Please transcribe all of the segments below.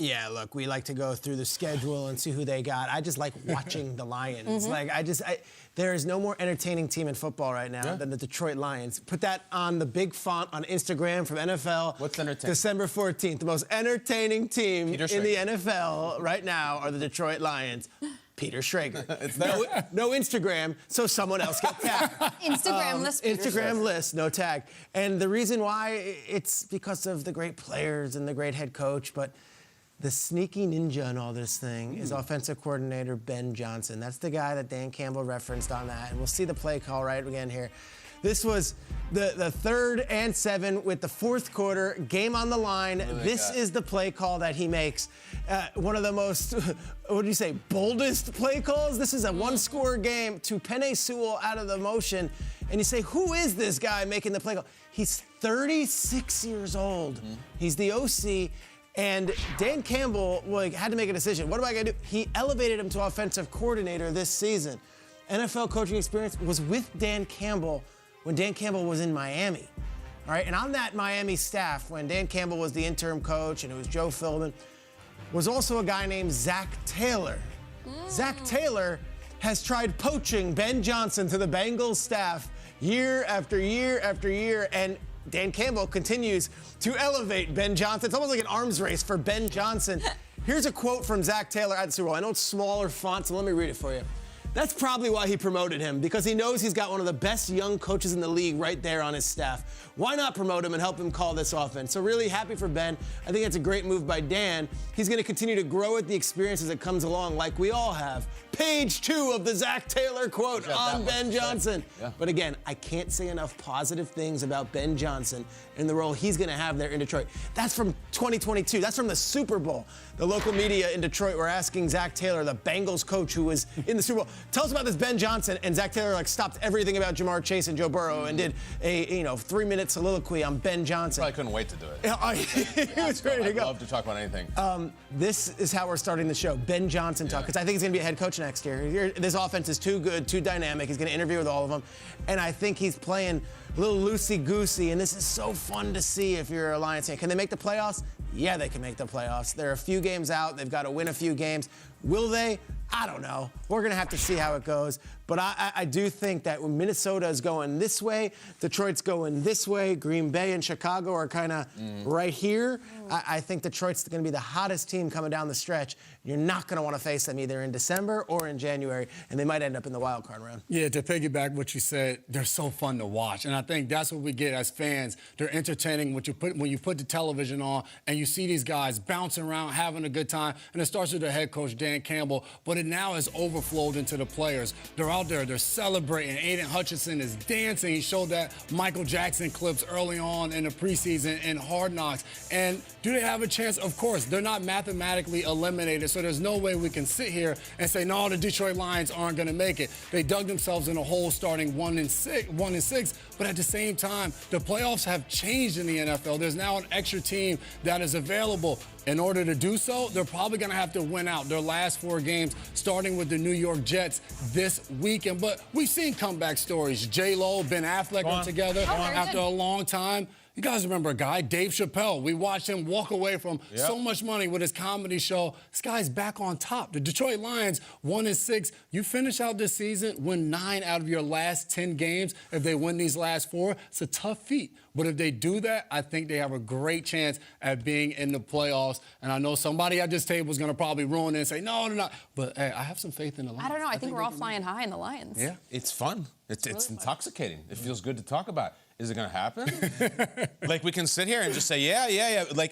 Yeah, look, we like to go through the schedule and see who they got. I just like watching the Lions. There is no more entertaining team in football right now than the Detroit Lions. Put that on the big font on Instagram from NFL. What's entertaining? December 14th. The most entertaining team in the NFL right now are the Detroit Lions. Peter Schrager. No Instagram, so someone else gets tagged. Instagram list. Instagram list, no tag. And the reason why, it's because of the great players and the great head coach, but the sneaky ninja in all this thing is offensive coordinator Ben Johnson. That's the guy that Dan Campbell referenced on that. And we'll see the play call right again here. This was the 3rd and 7 with the 4th quarter, game on the line. This is the play call that he makes. One of the most, what do you say, boldest play calls? This is a one-score game to Penei Sewell out of the motion. And you say, who is this guy making the play call? He's 36 years old. He's the OC. And Dan Campbell had to make a decision. What am I going to do? He elevated him to offensive coordinator this season. NFL coaching experience was with Dan Campbell when Dan Campbell was in Miami. All right, and on that Miami staff, when Dan Campbell was the interim coach and it was Joe Philbin, was also a guy named Zac Taylor. Zac Taylor has tried poaching Ben Johnson to the Bengals staff year after year after year, and Dan Campbell continues to elevate Ben Johnson. It's almost like an arms race for Ben Johnson. Here's a quote from Zac Taylor at the Super Bowl. I know it's smaller font, so let me read it for you. That's probably why he promoted him, because he knows he's got one of the best young coaches in the league right there on his staff. Why not promote him and help him call this offense? So really happy for Ben. I think it's a great move by Dan. He's going to continue to grow with the experience as it comes along, like we all have. Page 2 of the Zac Taylor quote on Ben Johnson. But again, I can't say enough positive things about Ben Johnson and the role he's going to have there in Detroit. That's from 2022. That's from the Super Bowl. The local media in Detroit were asking Zac Taylor, the Bengals coach who was in the Super Bowl, tell us about this Ben Johnson. And Zac Taylor stopped everything about Jamar Chase and Joe Burrow and did a 3-minute soliloquy on Ben Johnson. Probably couldn't wait to do it. He was ready to go. I'd love to talk about anything. This is how we're starting the show. Ben Johnson talk, because I think he's going to be a head coach next year. This offense is too good, too dynamic. He's going to interview with all of them. And I think he's playing a little loosey-goosey, and this is so fun to see if you're a Lions fan. Can they make the playoffs? Yeah, they can make the playoffs. They're a few games out. They've got to win a few games. Will they? I don't know. We're going to have to see how it goes. But I do think that when Minnesota is going this way, Detroit's going this way, Green Bay and Chicago are kind of right here. I think Detroit's going to be the hottest team coming down the stretch. You're not going to want to face them either in December or in January, and they might end up in the wild card round. Yeah, to piggyback what you said, they're so fun to watch. And I think that's what we get as fans. They're entertaining when you put the television on and you see these guys bouncing around, having a good time. And it starts with their head coach, Dan Campbell, but it now has overflowed into the players. They're out there, they're celebrating. Aiden Hutchinson is dancing. He showed that Michael Jackson clips early on in the preseason in Hard Knocks. And do they have a chance? Of course. They're not mathematically eliminated, so there's no way we can sit here and say, no, the Detroit Lions aren't going to make it. They dug themselves in a hole starting 1-6, but at the same time, the playoffs have changed in the NFL. There's now an extra team that is available. In order to do so, they're probably going to have to win out their last 4 games, starting with the New York Jets this weekend. But we've seen comeback stories. J-Lo, Ben Affleck are together after a long time. You guys remember a guy, Dave Chappelle. We watched him walk away from so much money with his comedy show. This guy's back on top. The Detroit Lions, 1-6. You finish out this season, win 9 out of your last 10 games. If they win these last 4, it's a tough feat. But if they do that, I think they have a great chance at being in the playoffs. And I know somebody at this table is going to probably ruin it and say, no, they're not. But hey, I have some faith in the Lions. I don't know. I think we're all flying high in the Lions. Yeah, it's fun. It's really intoxicating. It feels good to talk about. Is it going to happen? We can sit here and just say, yeah.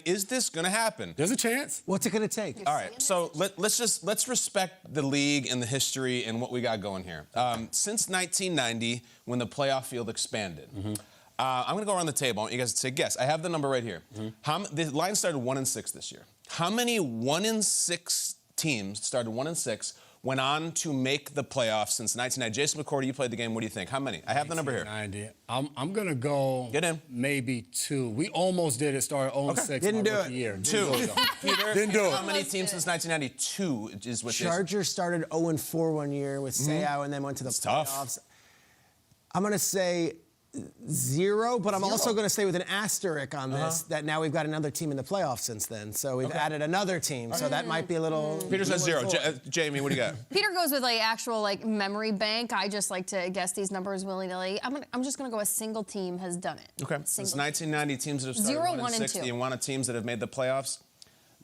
Is this going to happen? There's a chance. What's it going to take? All right, so let's respect the league and the history and what we got going here. Since 1990, when the playoff field expanded, I'm going to go around the table. I want you guys to say, guess. I have the number right here. The Lions started 1-6 this year. How many 1-6 teams started 1-6? Went on to make the playoffs since 1990. Jason McCourty, you played the game. What do you think? How many? I have the number here. I'm going to go maybe 2. We almost did it. Started 0-6. Didn't do it. Year. 2. Peter, didn't do it. How many teams since 1990? 2 is what Chargers started 0-4 one year with Seau and then went to the playoffs. Tough. I'm going to say 0, but I'm also going to stay with an asterisk on this, that now we've got another team in the playoffs since then. So we've added another team, so that might be a little... Peter says 0. Jamie, what do you got? Peter goes with like actual like memory bank. I just like to guess these numbers willy-nilly. I'm just gonna go a single team has done it. Okay. Since 1990, teams that have started 0, 1 1, and and 6, 2. the amount of teams that have made the playoffs,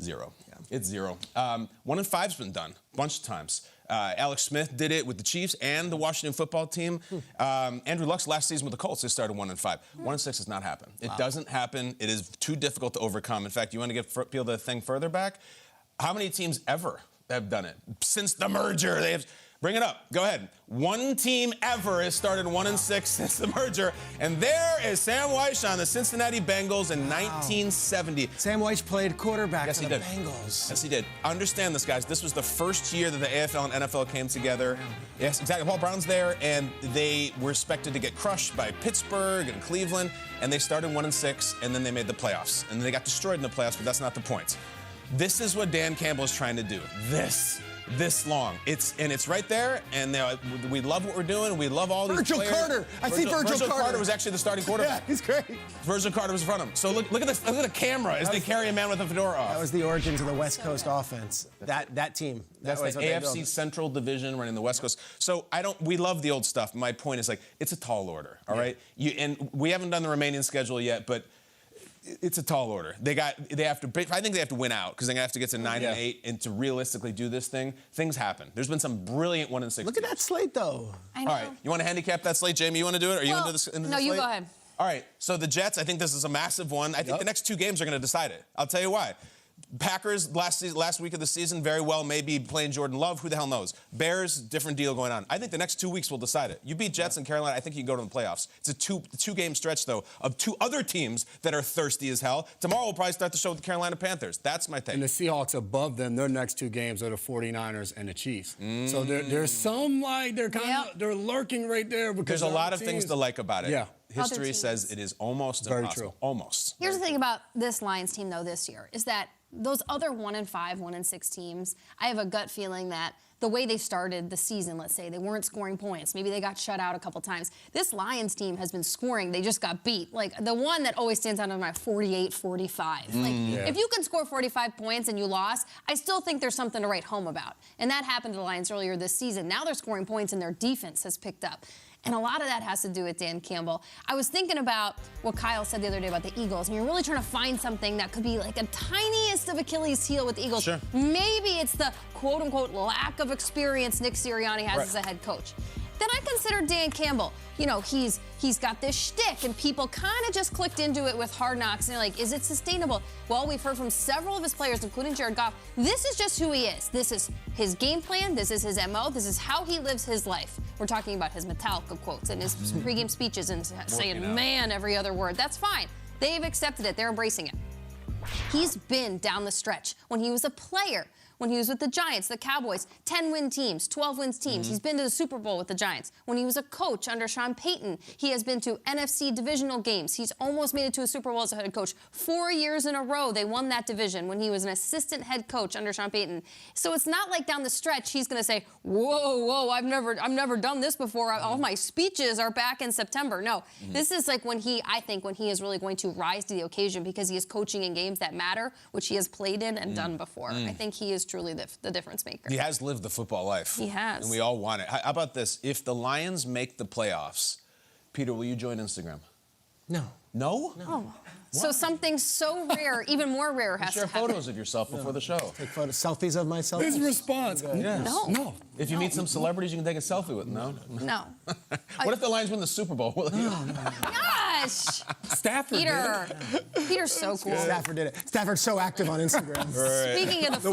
0. Yeah. It's 0. 1 and 5's been done a bunch of times. Alex Smith did it with the Chiefs and the Washington football team. Andrew Luck's last season with the Colts, they started 1 and 5. 1 and 6 has not happened. It doesn't happen. It is too difficult to overcome. In fact, you want to peel the thing further back? How many teams ever have done it since the merger? They have. Bring it up. Go ahead. 1 team ever has started 1 and 6 since the merger, and there is Sam Weiss on the Cincinnati Bengals in 1970. Sam Weiss played quarterback for the did. Bengals. Yes, he did. Understand this, guys. This was the first year that the AFL and NFL came together. Yes, exactly. Paul Brown's there, and they were expected to get crushed by Pittsburgh and Cleveland, and they started 1 and 6, and then they made the playoffs. And then they got destroyed in the playoffs, but that's not the point. This is what Dan Campbell is trying to do. This long. It's right there, and we love what we're doing. We love all these Virgil players. Carter. I see Virgil Carter was actually the starting quarterback. Yeah, he's great. Virgil Carter was in front of him. So look at the camera as they carry a man with a fedora off. That was the origins of the West Coast offense. That team. That's was the what they AFC built. Central Division running the West Coast. So we love the old stuff. My point is it's a tall order, all right? And we haven't done the remaining schedule yet, but it's a tall order. I think they have to win out because they're gonna have to get to 9 and 8, and to realistically do this thing, things happen. There's been some brilliant 1 and 6. Look at that slate, though. I know. All right, you want to handicap that slate, Jamie? You want to do it? Are you into this? No, you go ahead. All right, so the Jets, I think this is a massive one. I think the next 2 games are going to decide it. I'll tell you why. Packers, last week of the season, very well may be playing Jordan Love. Who the hell knows? Bears, different deal going on. I think the next 2 weeks will decide it. You beat Jets and Carolina, I think you can go to the playoffs. It's a two-game stretch, though, of 2 other teams that are thirsty as hell. Tomorrow we'll probably start the show with the Carolina Panthers. That's my take. And the Seahawks above them, their next 2 games are the 49ers and the Chiefs. So there's some they're lurking right there because There's a lot of things to like about it. Yeah. History says it is almost Very impossible. true. Almost. Here's the thing about this Lions team, though, this year, is that those other 1 and 5, 1 and 6 teams, I have a gut feeling that the way they started the season, let's say, they weren't scoring points. Maybe they got shut out a couple times. This Lions team has been scoring. They just got beat. Like, the one that always stands out in my 48-45. If you can score 45 points and you lost, I still think there's something to write home about. And that happened to the Lions earlier this season. Now they're scoring points and their defense has picked up. And a lot of that has to do with Dan Campbell. I was thinking about what Kyle said the other day about the Eagles, and you're really trying to find something that could be like a tiniest of Achilles heel with the Eagles. Sure. Maybe it's the quote-unquote lack of experience Nick Sirianni has as a head coach. Then I consider Dan Campbell. You know, he's got this shtick, and people kind of just clicked into it with Hard Knocks, and they're like, is it sustainable? Well, we've heard from several of his players, including Jared Goff. This is just who he is. This is his game plan. This is his MO. This is how he lives his life. We're talking about his Metallica quotes and his pregame speeches and saying man every other word. That's fine. They've accepted it. They're embracing it. He's been down the stretch when he was a player, when he was with the Giants, the Cowboys, 10-win teams, 12-win teams. He's been to the Super Bowl with the Giants. When he was a coach under Sean Payton, he has been to NFC divisional games. He's almost made it to a Super Bowl as a head coach. 4 years in a row, they won that division when he was an assistant head coach under Sean Payton. So it's not like down the stretch he's going to say, whoa, I've never done this before. All my speeches are back in September. No, this is like when I think when he is really going to rise to the occasion because he is coaching in games that matter, which he has played in and done before. I think he is truly the difference maker. He has lived the football life. He has. And we all want it. How about this? If the Lions make the playoffs, Peter, will you join Instagram? No. No? Oh. So something so rare, even more rare, has to Share happen. photos of yourself before the show. Take selfies of myself. His response. Yes. No. If you meet some celebrities, you can take a selfie with them. No? No. What if the Lions win the Super Bowl? Gosh! Stafford did it. Peter's so cool. Stafford did it. Stafford's so active on Instagram. Speaking of the